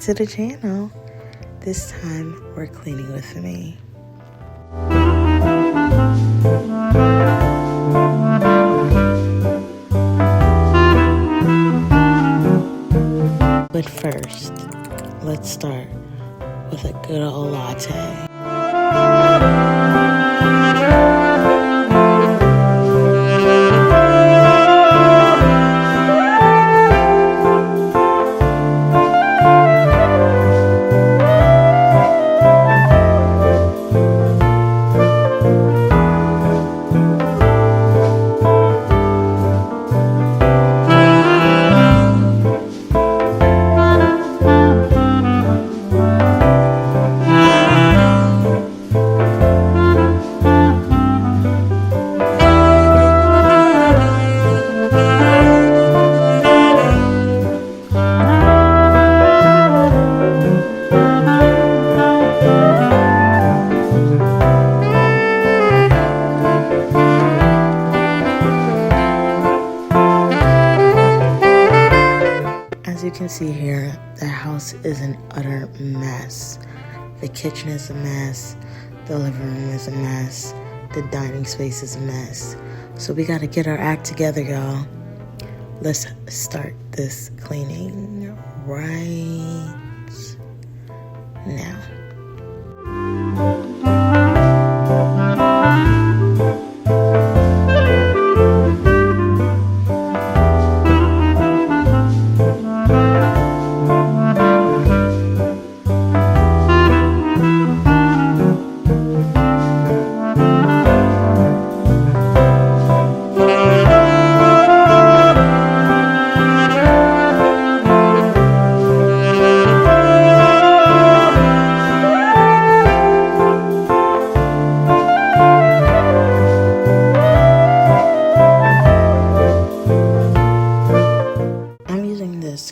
to the channel. This time we're cleaning with me. But first, let's start with a good old latte. As you can see here, the house is an utter mess. The kitchen is a mess. The living room is a mess. The dining space is a mess. So we gotta get our act together, y'all. Let's start this cleaning right now.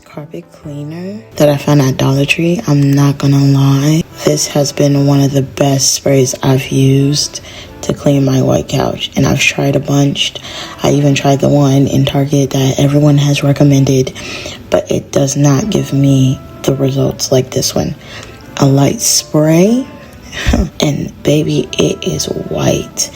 Carpet cleaner that I found at Dollar Tree. I'm not gonna lie, this has been one of the best sprays I've used to clean my white couch, and I've tried a bunch. I even tried the one in Target that everyone has recommended, but it does not give me the results like this one. A light spray and baby, it is white.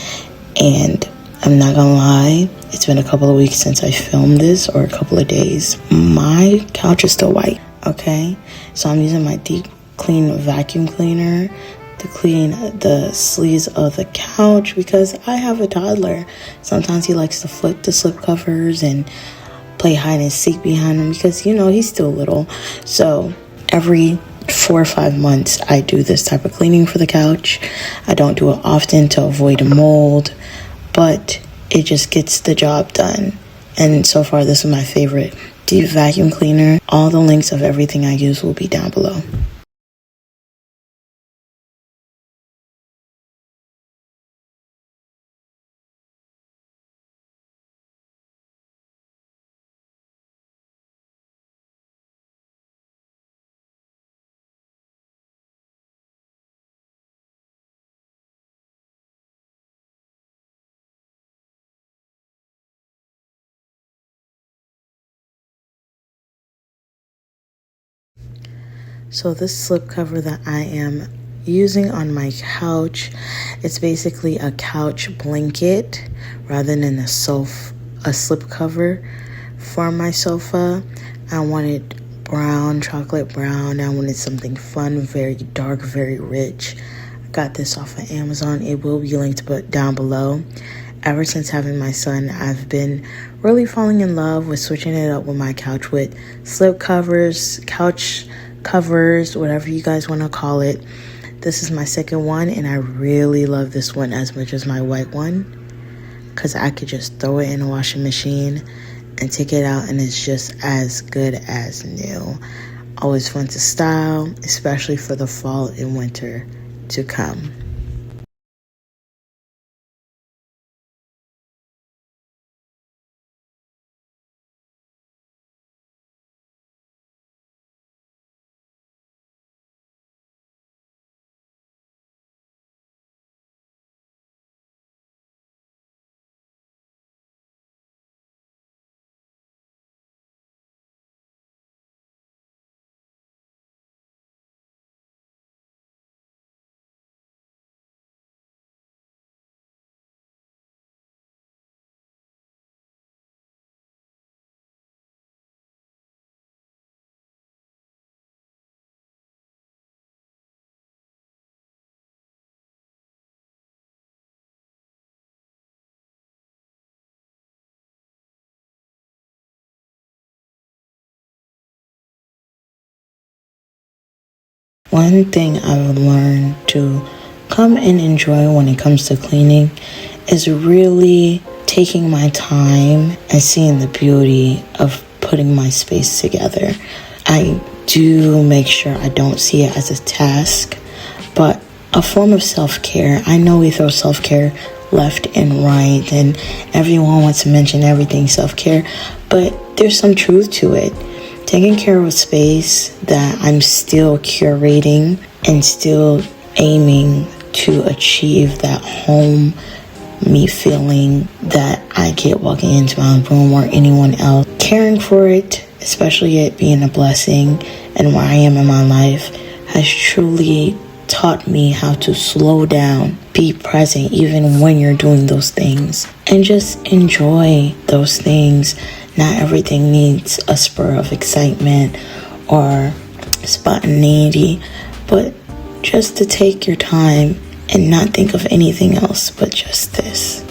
And I'm not gonna lie, it's been a couple of weeks since I filmed this, or a couple of days. My couch is still white, okay? So I'm using my deep clean vacuum cleaner to clean the sleeves of the couch because I have a toddler. Sometimes he likes to flip the slip covers and play hide and seek behind him because, you know, he's still little. So every 4 or 5 months, I do this type of cleaning for the couch. I don't do it often to avoid mold, but it just gets the job done. And so far, this is my favorite deep vacuum cleaner. All the links of everything I use will be down below. So this slip cover that I am using on my couch, it's basically a couch blanket rather than a slip cover for my sofa. I wanted brown, chocolate brown. I wanted something fun, very dark, very rich. I got this off of Amazon. It will be linked down below. Ever since having my son, I've been really falling in love with switching it up with my couch with slip covers, couch covers, whatever you guys want to call it. This is my second one, and I really love this one as much as my white one because I could just throw it in a washing machine and take it out, and it's just as good as new. Always fun to style, especially for the fall and winter to come. One thing I've learned to come and enjoy when it comes to cleaning is really taking my time and seeing the beauty of putting my space together. I do make sure I don't see it as a task, but a form of self-care. I know we throw self-care left and right, and everyone wants to mention everything self-care, but there's some truth to it. Taking care of a space that I'm still curating and still aiming to achieve that home me feeling that I get walking into my own room or anyone else. Caring for it, especially it being a blessing and where I am in my life, has truly taught me how to slow down, be present even when you're doing those things, and just enjoy those things. Not everything needs a spur of excitement or spontaneity, but just to take your time and not think of anything else but just this.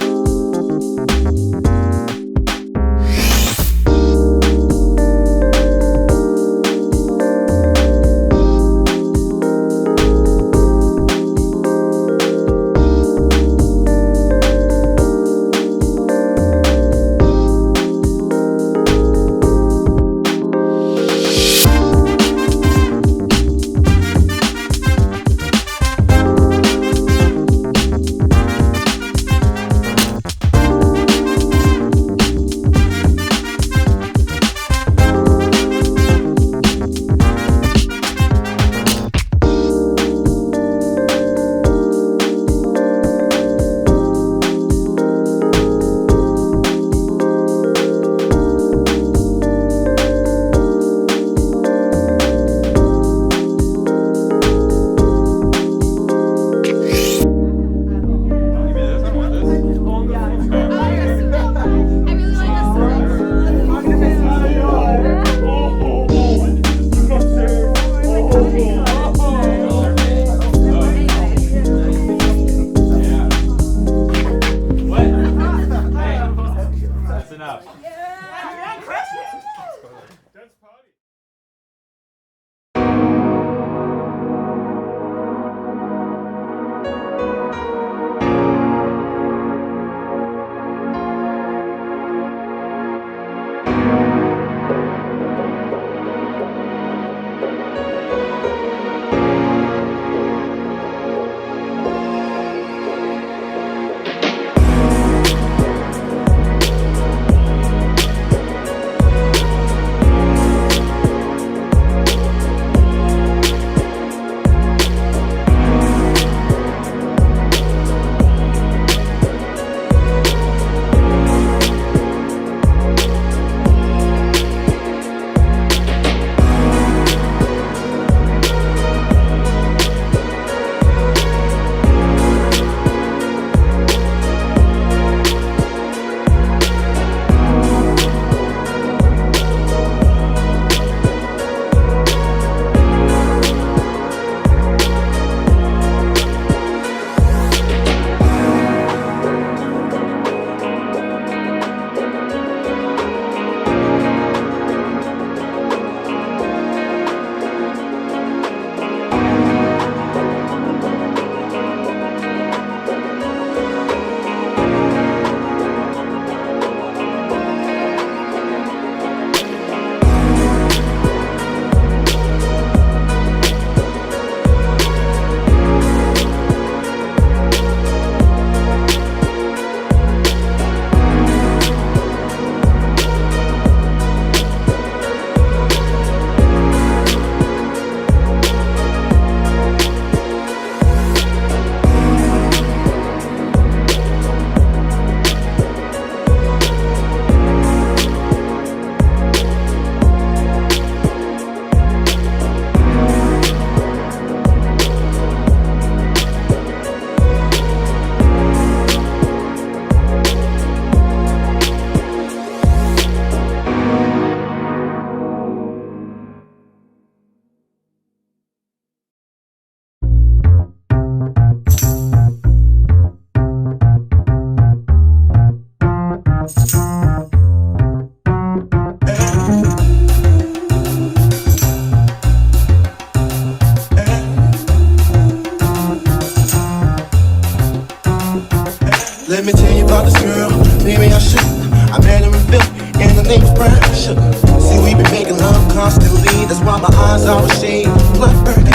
was all the shade, blood burgundy.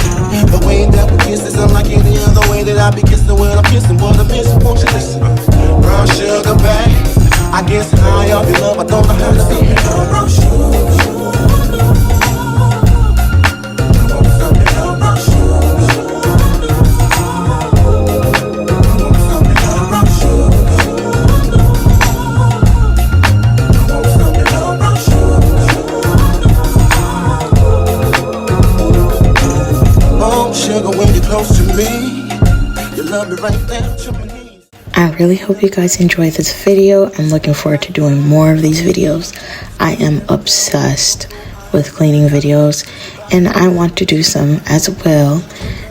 The way that we kiss is unlike any other way that I be kissing. When I'm kissing, what I'm missing, won't you listen? Brown sugar, babe. I guess high off your love, I don't know how to see it. Brown sugar. I really hope you guys enjoyed this video. I'm looking forward to doing more of these videos. I am obsessed with cleaning videos and I want to do some as well.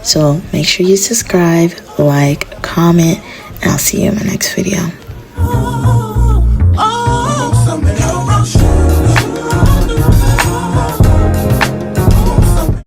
So make sure you subscribe, like, comment, and I'll see you in my next video.